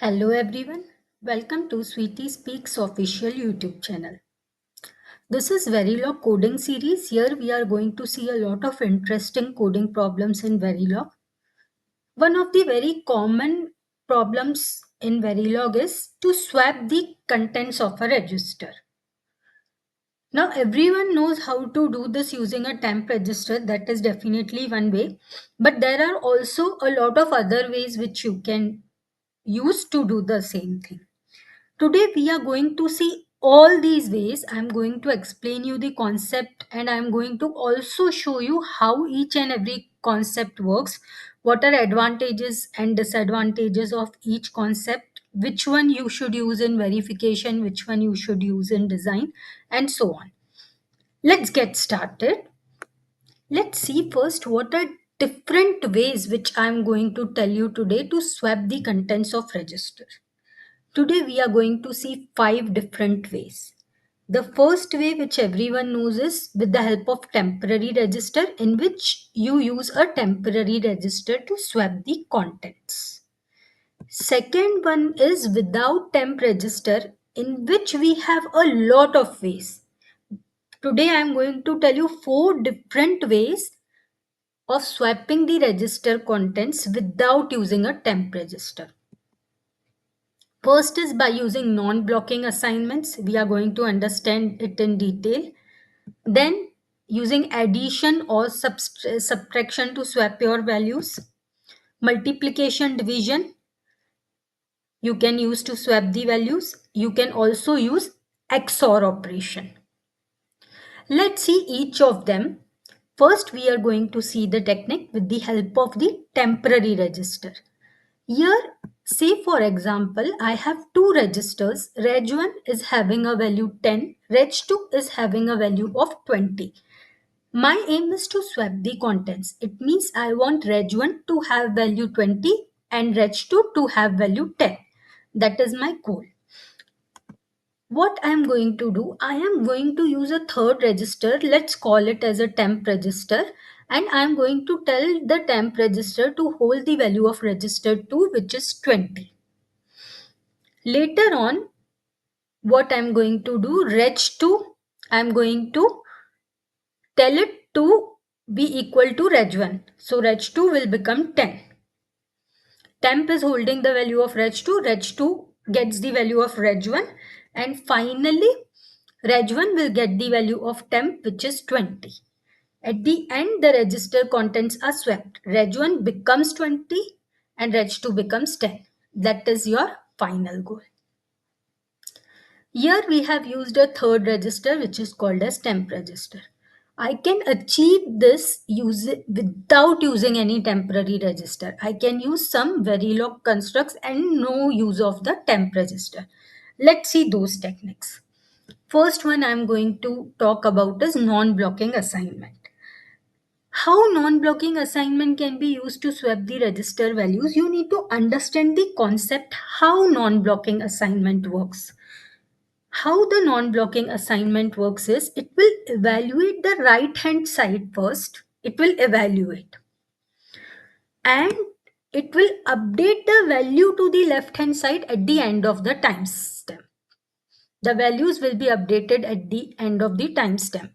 Hello everyone, welcome to Sweetie Speaks official YouTube channel. This is Verilog coding series. Here we are going to see a lot of interesting coding problems in Verilog. One of the very common problems in Verilog is to swap the contents of a register. Now everyone knows how to do this using a temp register. That is definitely one way, but there are also a lot of other ways which you can use to do the same thing. Today we are going to see all these ways. I'm going to explain you the concept and I'm going to also show you how each and every concept works, what are advantages and disadvantages of each concept, which one you should use in verification, which one you should use in design, and so on. Let's get started. Let's see first what are different ways which I'm going to tell you today to swap the contents of register. Today we are going to see 5 different ways. The first way, which everyone knows, is with the help of temporary register, in which you use a temporary register to swap the contents. Second one is without temp register, in which we have a lot of ways. Today I am going to tell you 4 different ways of swapping the register contents without using a temp register. First is by using non-blocking assignments. We are going to understand it in detail. Then using addition or subtraction to swap your values. Multiplication, division, you can use to swap the values. You can also use XOR operation. Let's see each of them. First, we are going to see the technique with the help of the temporary register. Here, say for example, I have two registers. Reg1 is having a value 10, Reg2 is having a value of 20. My aim is to swap the contents. It means I want Reg1 to have value 20 and Reg2 to have value 10. That is my goal. What I am going to do, I am going to use a third register. Let's call it as a temp register. And I am going to tell the temp register to hold the value of register 2, which is 20. Later on, what I'm going to do, reg2, I'm going to tell it to be equal to reg1. So reg2 will become 10. Temp is holding the value of reg2, reg2 gets the value of reg1, and finally reg1 will get the value of temp, which is 20. At the end, the register contents are swapped. Reg1 becomes 20 and reg2 becomes 10. That is your final goal. Here we have used a third register, which is called as temp register. I can achieve this without using any temporary register. I can use some Verilog constructs and no use of the temp register. Let's see those techniques. First one I'm going to talk about is non-blocking assignment. How non-blocking assignment can be used to swap the register values? You need to understand the concept how non-blocking assignment works. How the non-blocking assignment works is it will evaluate the right hand side first. It will evaluate and it will update the value to the left hand side at the end of the timestamp. The values will be updated at the end of the timestamp,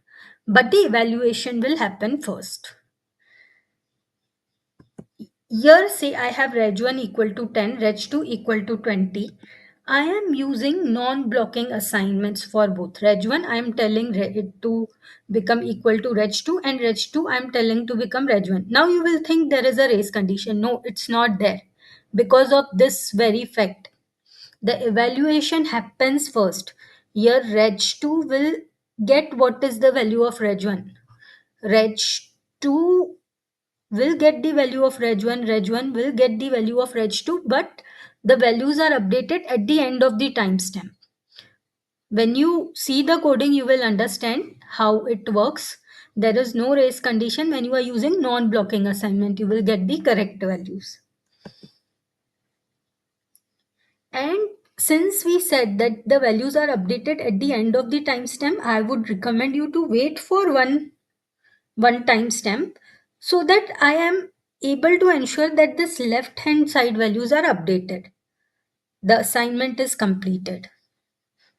but the evaluation will happen first. Here say I have reg1 equal to 10, reg2 equal to 20. I am using non-blocking assignments for both. Reg1 I am telling it to become equal to reg2 and reg2 I am telling to become reg1. Now you will think there is a race condition. No, it's not there. Because of this very fact, the evaluation happens first. Here reg2 will get what is the value of reg1. Reg2 will get the value of reg1, reg1 will get the value of reg2, but the values are updated at the end of the timestamp. When you see the coding, you will understand how it works. There is no race condition. When you are using non-blocking assignment, you will get the correct values. And since we said that the values are updated at the end of the timestamp, I would recommend you to wait for one timestamp so that I am able to ensure that this left hand side values are updated. the assignment is completed.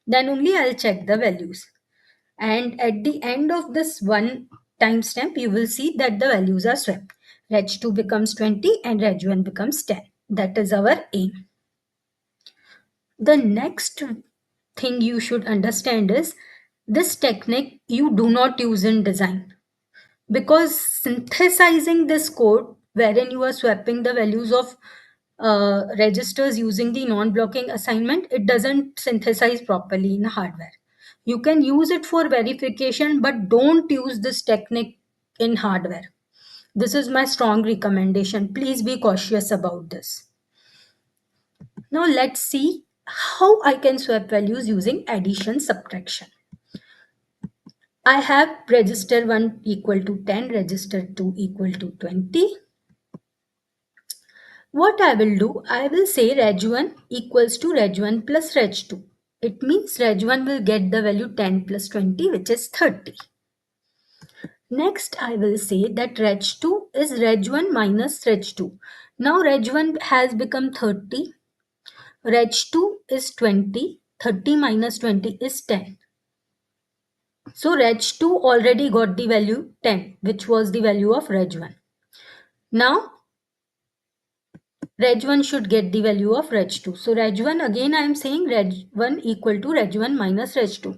Then only I'll check the values. And at the end of this one timestamp, you will see that the values are swapped. Reg2 becomes 20 and Reg1 becomes 10. That is our aim. The next thing you should understand is this technique you do not use in design, because synthesizing this code wherein you are swapping the values of registers using the non-blocking assignment, it doesn't synthesize properly in hardware. You can use it for verification, but don't use this technique in hardware. This is my strong recommendation. Please be cautious about this. Now let's see how I can swap values using addition subtraction. I have register 1 equal to 10, register 2 equal to 20. What I will do, I will say reg1 equals to reg1 plus reg2. It means reg1 will get the value 10 plus 20, which is 30. Next, I will say that reg2 is reg1 minus reg2. Now reg1 has become 30, reg2 is 20, 30 minus 20 is 10. So reg2 already got the value 10, which was the value of reg1. Now reg1 should get the value of reg2. So reg1, again I am saying reg1 equal to reg1 minus reg2.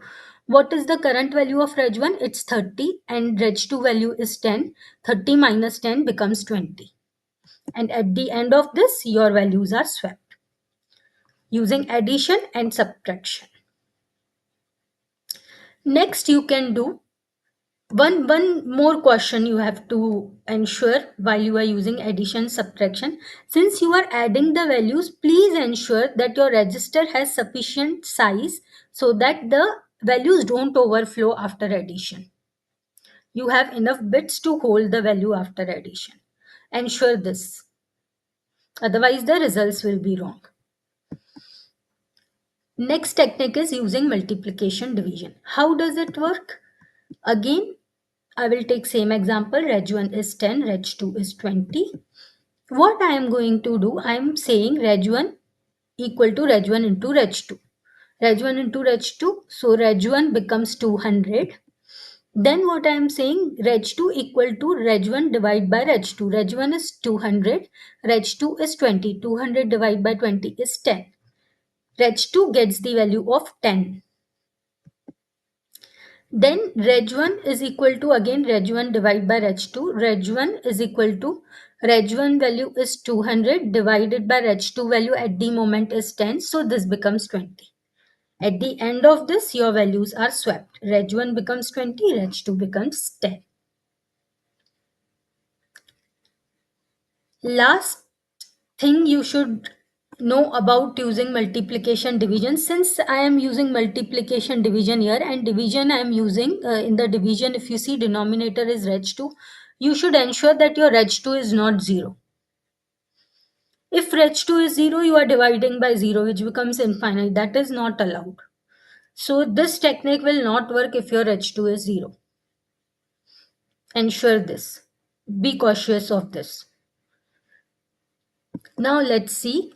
What is the current value of reg1? It's 30 and reg2 value is 10. 30 minus 10 becomes 20. And at the end of this, your values are swapped using addition and subtraction. Next, you can do one more question you have to ensure while you are using addition subtraction. Since you are adding the values, please ensure that your register has sufficient size so that the values don't overflow after addition. You have enough bits to hold the value after addition. Ensure this, otherwise the results will be wrong. Next technique is using multiplication division. How does it work? Again, I will take same example. Reg1 is 10, Reg2 is 20. What I am going to do, I am saying Reg1 equal to Reg1 into Reg2. Reg1 into Reg2, so Reg1 becomes 200. Then what I am saying, Reg2 equal to Reg1 divided by Reg2. Reg1 is 200, Reg2 is 20. 200 divided by 20 is 10. Reg2 gets the value of 10. Then reg1 is equal to again reg1 divided by reg2. Reg1 is equal to reg1 value is 200 divided by reg2 value at the moment is 10. So this becomes 20. At the end of this, your values are swapped. Reg1 becomes 20, reg2 becomes 10. Last thing you should know about using multiplication division, since I am using multiplication division here and division I am using in the division, if you see denominator is reg2, you should ensure that your reg2 is not 0. If reg2 is 0, you are dividing by 0, which becomes infinite. That is not allowed. So this technique will not work if your reg2 is 0. Ensure this. Be cautious of this. Now let's see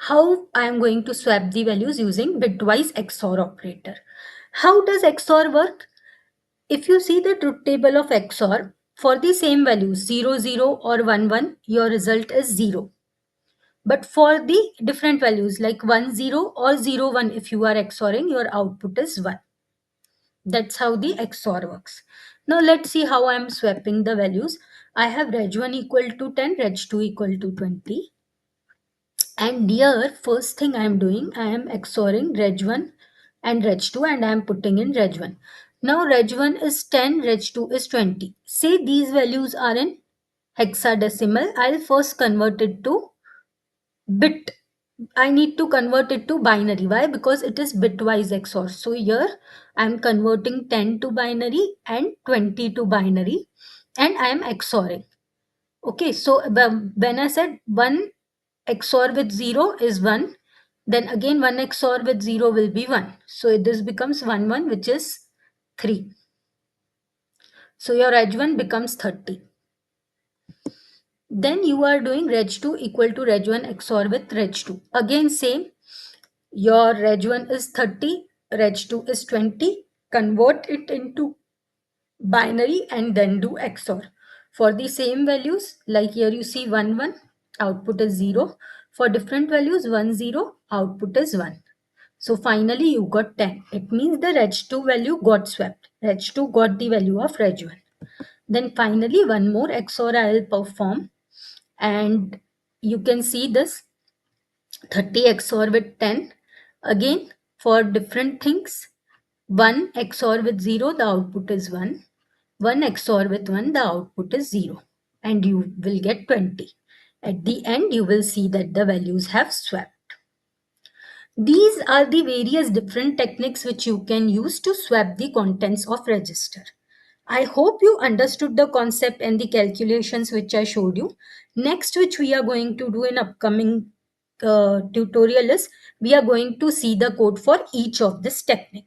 how I am going to swap the values using bitwise XOR operator. How does XOR work? If you see the truth table of XOR, for the same values 0, 0 or 1, 1, your result is 0. But for the different values like 1, 0 or 0, 1, if you are XORing, your output is 1. That's how the XOR works. Now let's see how I am swapping the values. I have reg1 equal to 10, reg2 equal to 20. And here, first thing I am doing, I am XORing reg1 and reg2 and I am putting in reg1. Now reg1 is 10, reg2 is 20. Say these values are in hexadecimal. I'll first convert it to bit. I need to convert it to binary. Why? Because it is bitwise XOR. So here I am converting 10 to binary and 20 to binary and I am XORing. Okay, so when I said 1 XOR with 0 is 1, then again 1 XOR with 0 will be 1. So this becomes 1, 1, which is 3. So your edge 1 becomes 30. Then you are doing reg2 equal to reg1 XOR with reg2. Again same, your reg1 is 30, reg2 is 20. Convert it into binary and then do XOR. For the same values, like here you see 1, 1, output is 0. For different values, 1, 0, output is 1. So finally you got 10. It means the reg2 value got swapped. Reg2 got the value of reg1. Then finally one more XOR I will perform, and you can see this 30 XOR with 10. Again, for different things, 1 XOR with 0, the output is 1. 1 XOR with 1, the output is 0. And you will get 20. At the end, you will see that the values have swapped. These are the various different techniques which you can use to swap the contents of register. I hope you understood the concept and the calculations which I showed you. Next, which we are going to do in upcoming tutorial is, we are going to see the code for each of this technique.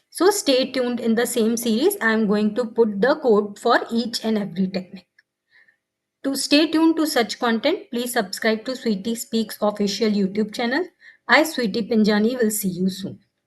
So stay tuned in the same series. I am going to put the code for each and every technique. To stay tuned to such content, please subscribe to Sweetie Speaks official YouTube channel. I, Sweetie Pinjani, will see you soon.